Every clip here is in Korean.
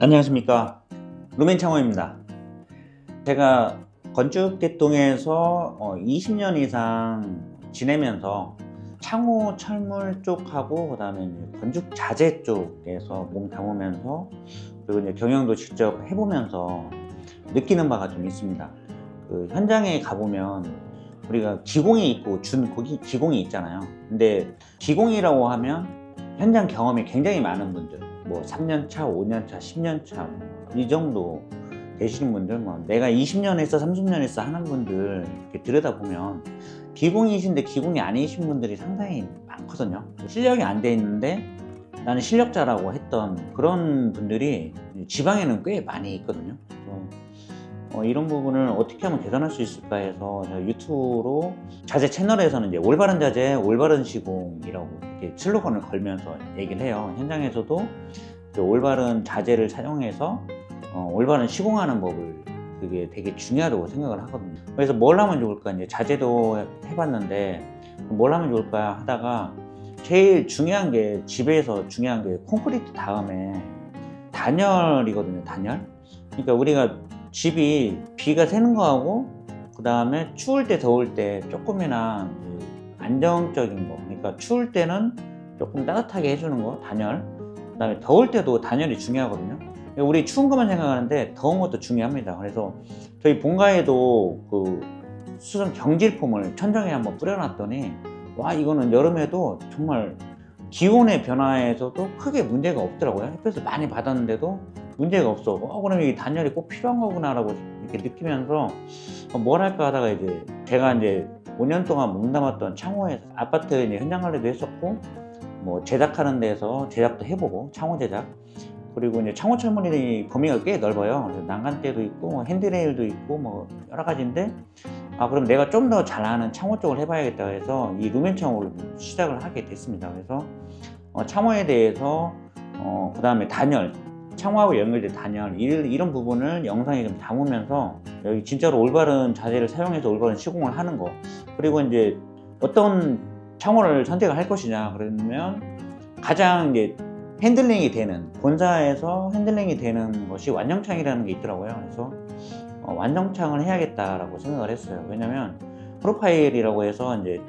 안녕하십니까, 루멘창호입니다. 제가 건축계통에서 20년 이상 지내면서 창호 철물 쪽하고, 그 다음에 건축 자재 쪽에서 몸 담으면서, 그리고 이제 경영도 직접 해보면서 느끼는 바가 좀 있습니다. 그 현장에 가보면 우리가 기공이 있고 기공이 있잖아요. 근데 기공이라고 하면 현장 경험이 굉장히 많은 분들, 뭐 3년차, 5년차, 10년차 이 정도 되시는 분들, 뭐 내가 20년 했어, 30년 했어 하는 분들 이렇게 들여다보면 기공이신데 기공이 아니신 분들이 상당히 많거든요. 실력이 안 돼 있는데 나는 실력자라고 했던 그런 분들이 지방에는 꽤 많이 있거든요. 그래서 이런 부분을 어떻게 하면 개선할 수 있을까 해서 제가 유튜브로 자재 채널에서는 이제 올바른 자재, 올바른 시공이라고 이렇게 슬로건을 걸면서 얘기를 해요. 현장에서도 그 올바른 자재를 사용해서 올바른 시공하는 법을, 그게 되게 중요하다고 생각을 하거든요. 그래서 뭘 하면 좋을까, 이제 자재도 해봤는데 뭘 하면 좋을까 하다가 제일 중요한 게, 집에서 중요한 게 콘크리트 다음에 단열이거든요. 단열. 그러니까 우리가 집이 비가 새는 거하고, 그 다음에 추울 때 더울 때 조금이나 안정적인 거, 그러니까 추울 때는 조금 따뜻하게 해주는 거, 단열. 그 다음에 더울 때도 단열이 중요하거든요. 우리 추운 것만 생각하는데 더운 것도 중요합니다. 그래서 저희 본가에도 그 수성 경질폼을 천장에 한번 뿌려놨더니, 와, 이거는 여름에도 정말 기온의 변화에서도 크게 문제가 없더라고요. 햇볕을 많이 받았는데도 문제가 없어. 그럼 이 단열이 꼭 필요한 거구나라고 이렇게 느끼면서 뭘 할까 하다가, 이제 제가 이제 5년 동안 몸담았던 창호에서 아파트 이제 현장 관리도 했었고, 뭐 제작하는 데서 제작도 해보고, 창호 제작. 그리고 이제 창호 철물이 범위가 꽤 넓어요. 그래서 난간대도 있고, 뭐 핸드레일도 있고, 뭐 여러 가지인데, 그럼 내가 좀 더 잘 아는 창호 쪽을 해봐야겠다 해서 이 루멘 창호를 시작을 하게 됐습니다. 그래서 창호에 대해서, 그 다음에 단열, 창호하고 연결된 단열, 이런 부분을 영상에 좀 담으면서, 여기 진짜로 올바른 자재를 사용해서 올바른 시공을 하는 거, 그리고 이제 어떤 창호를 선택을 할 것이냐, 그러면 가장 이제 핸들링이 되는, 본사에서 핸들링이 되는 것이 완성창이라는 게 있더라고요. 그래서 완성창을 해야겠다라고 생각을 했어요. 왜냐면 프로파일이라고 해서 이제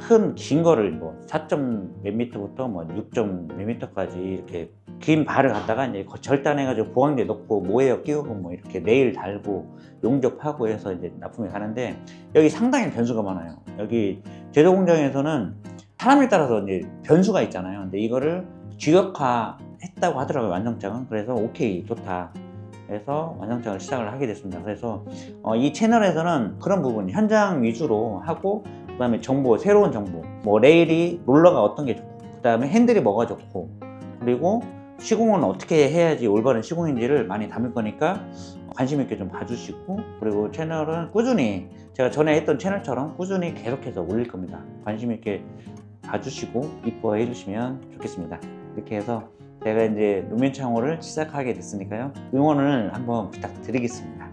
큰 긴 거를 뭐 4점 몇 미터부터 뭐 6점 몇 미터까지 이렇게 긴 발을 갖다가 이제 절단해가지고 보강제 넣고 모에어 끼우고 뭐 이렇게 네일 달고 용접하고 해서 이제 납품이 가는데, 여기 상당히 변수가 많아요. 여기 제조 공장에서는 사람에 따라서 이제 변수가 있잖아요. 근데 이거를 규격화했다고 하더라고요, 완성장은. 그래서 오케이, 좋다 해서 완성장을 시작을 하게 됐습니다. 그래서 이 채널에서는 그런 부분 현장 위주로 하고, 그 다음에 정보, 새로운 정보, 뭐 레일이, 롤러가 어떤 게 좋고, 그 다음에 핸들이 뭐가 좋고, 그리고 시공은 어떻게 해야지 올바른 시공인지를 많이 담을 거니까 관심 있게 좀 봐주시고, 그리고 채널은 꾸준히 제가 전에 했던 채널처럼 꾸준히 계속해서 올릴 겁니다. 관심 있게 봐주시고 이뻐해 주시면 좋겠습니다. 이렇게 해서 제가 이제 루멘 창호를 시작하게 됐으니까요, 응원을 한번 부탁드리겠습니다.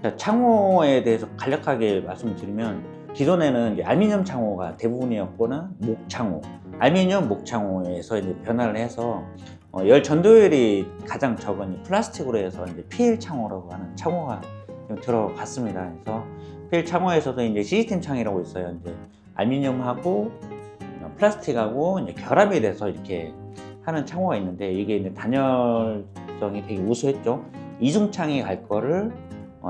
자, 창호에 대해서 간략하게 말씀을 드리면, 기존에는 이제 알루미늄 창호가 대부분이었거나 목창호, 알루미늄 목창호에서 이제 변화를 해서 열 전도율이 가장 적은 플라스틱으로 해서 이제 PL 창호라고 하는 창호가 좀 들어갔습니다. 그래서 PL 창호에서도 이제 시스템 창이라고 있어요. 이제 알루미늄하고 플라스틱하고 이제 결합이 돼서 이렇게 하는 창호가 있는데, 이게 이제 단열성이 되게 우수했죠. 이중창이 갈 거를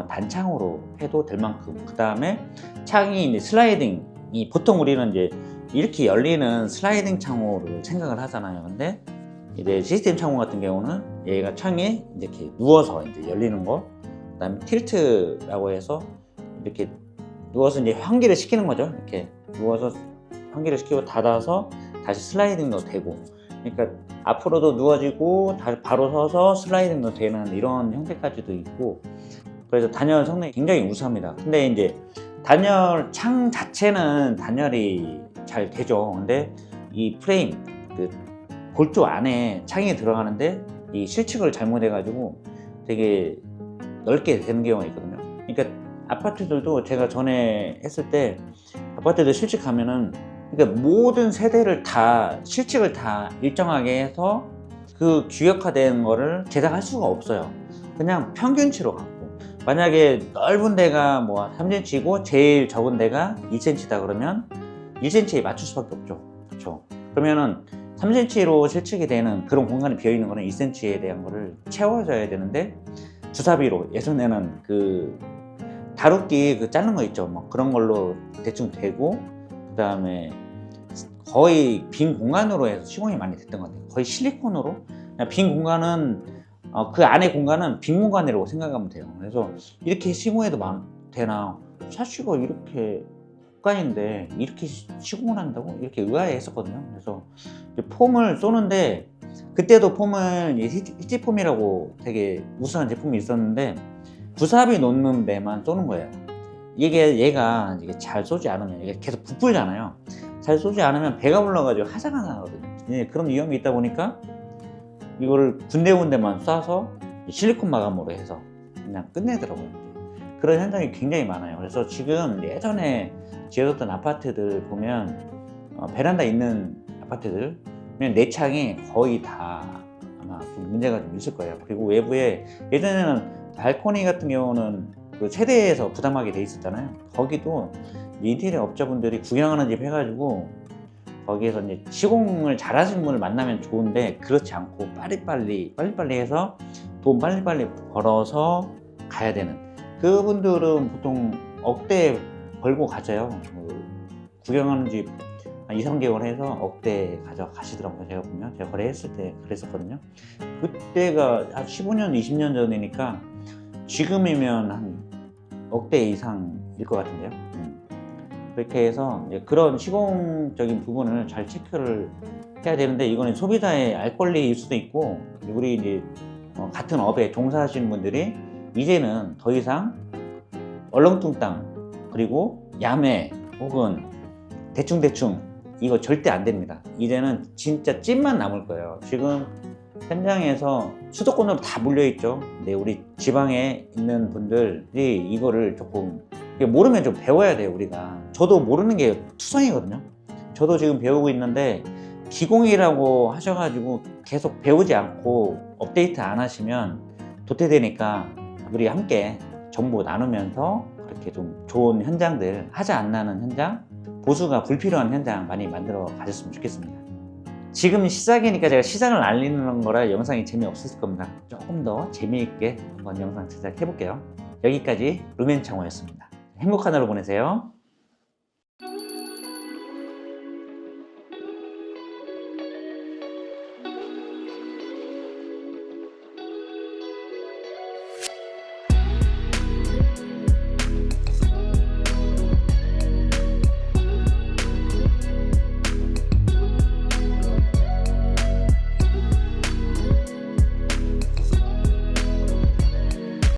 단창으로 해도 될 만큼, 그 다음에 창이 이제 슬라이딩이, 보통 우리는 이제 이렇게 열리는 슬라이딩 창호를 생각을 하잖아요. 근데 이제 시스템 창호 같은 경우는 얘가 창에 이렇게 누워서 이제 열리는 거, 그 다음에 틸트라고 해서 이렇게 누워서 이제 환기를 시키는 거죠. 이렇게 누워서 환기를 시키고 닫아서 다시 슬라이딩도 되고, 그러니까 앞으로도 누워지고 다시 바로 서서 슬라이딩도 되는 이런 형태까지도 있고, 그래서 단열 성능이 굉장히 우수합니다. 근데 이제 단열 창 자체는 단열이 잘 되죠. 근데 이 프레임, 그 골조 안에 창이 들어가는데 이 실측을 잘못해 가지고 되게 넓게 되는 경우가 있거든요. 그러니까 아파트들도 제가 전에 했을 때, 아파트들 실측 가면은 그러니까 모든 세대를 다 실측을 다 일정하게 해서 그 규격화된 거를 제작할 수가 없어요. 그냥 평균치로 갖고, 만약에 넓은 데가 뭐 3cm이고 제일 적은 데가 2cm다 그러면 1cm에 맞출 수밖에 없죠. 그렇죠? 그러면은 3cm로 실측이 되는 그런 공간이 비어 있는 거는 2cm에 대한 거를 채워줘야 되는데, 주사비로 예전에는 그 다루기 그 자른 거 있죠. 뭐 그런 걸로 대충 되고, 그 다음에 거의 빈 공간으로 해서 시공이 많이 됐던 것 같아요. 거의 실리콘으로. 그냥 빈 공간은 그 안에 공간은 빈 공간이라고 생각하면 돼요. 그래서 이렇게 시공해도 되나, 샤시가 이렇게 국가인데 이렇게 시공을 한다고 이렇게 의아해했었거든요. 그래서 이제 폼을 쏘는데, 그때도 폼은 히지폼이라고 되게 우수한 제품이 있었는데 구삽이 놓는 데만 쏘는 거예요. 얘가 이게 잘 쏘지 않으면 이게 계속 부풀잖아요. 잘 쏘지 않으면 배가 불러가지고 하자가 나거든요. 그런 위험이 있다 보니까 이거를 군데군데만 쏴서 실리콘 마감으로 해서 그냥 끝내더라고요. 그런 현장이 굉장히 많아요. 그래서 지금 예전에 지어졌던 아파트들 보면 베란다 있는 아파트들 내창이 거의 다 아마 좀 문제가 좀 있을 거예요. 그리고 외부에 예전에는 발코니 같은 경우는 그 세대에서 부담하게 돼 있었잖아요. 거기도 인테리어 업자분들이 구경하는 집 해가지고 거기에서 이제 시공을 잘 하시는 분을 만나면 좋은데, 그렇지 않고 빨리빨리 해서 돈 빨리빨리 벌어서 가야 되는 그분들은 보통 억대 벌고 가져요. 구경하는 집 2, 3개월 해서 억대 가져가시더라고요. 제가 보면, 제가 거래했을 때 그랬었거든요. 그때가 한 15년, 20년 전이니까 지금이면 한 억대 이상일 것 같은데요. 그렇게 해서 그런 시공적인 부분을 잘 체크를 해야 되는데, 이거는 소비자의 알 권리일 수도 있고, 우리 이제 같은 업에 종사하시는 분들이 이제는 더 이상 얼렁뚱땅 그리고 야매 혹은 대충 이거 절대 안 됩니다. 이제는 진짜 찐만 남을 거예요. 지금 현장에서 수도권으로 다 몰려있죠. 근데 우리 지방에 있는 분들이 이거를 조금 모르면 좀 배워야 돼요. 우리가, 저도 모르는 게 투성이거든요. 저도 지금 배우고 있는데 기공이라고 하셔가지고 계속 배우지 않고 업데이트 안 하시면 도태되니까, 우리 함께 정보 나누면서 그렇게 좀 좋은 현장들, 하지 않는 현장, 보수가 불필요한 현장 많이 만들어 가셨으면 좋겠습니다. 지금 시작이니까 제가 시장을 알리는 거라 영상이 재미없었을 겁니다. 조금 더 재미있게 한번 영상 제작해 볼게요. 여기까지 루멘창호였습니다. 행복한 하루 보내세요.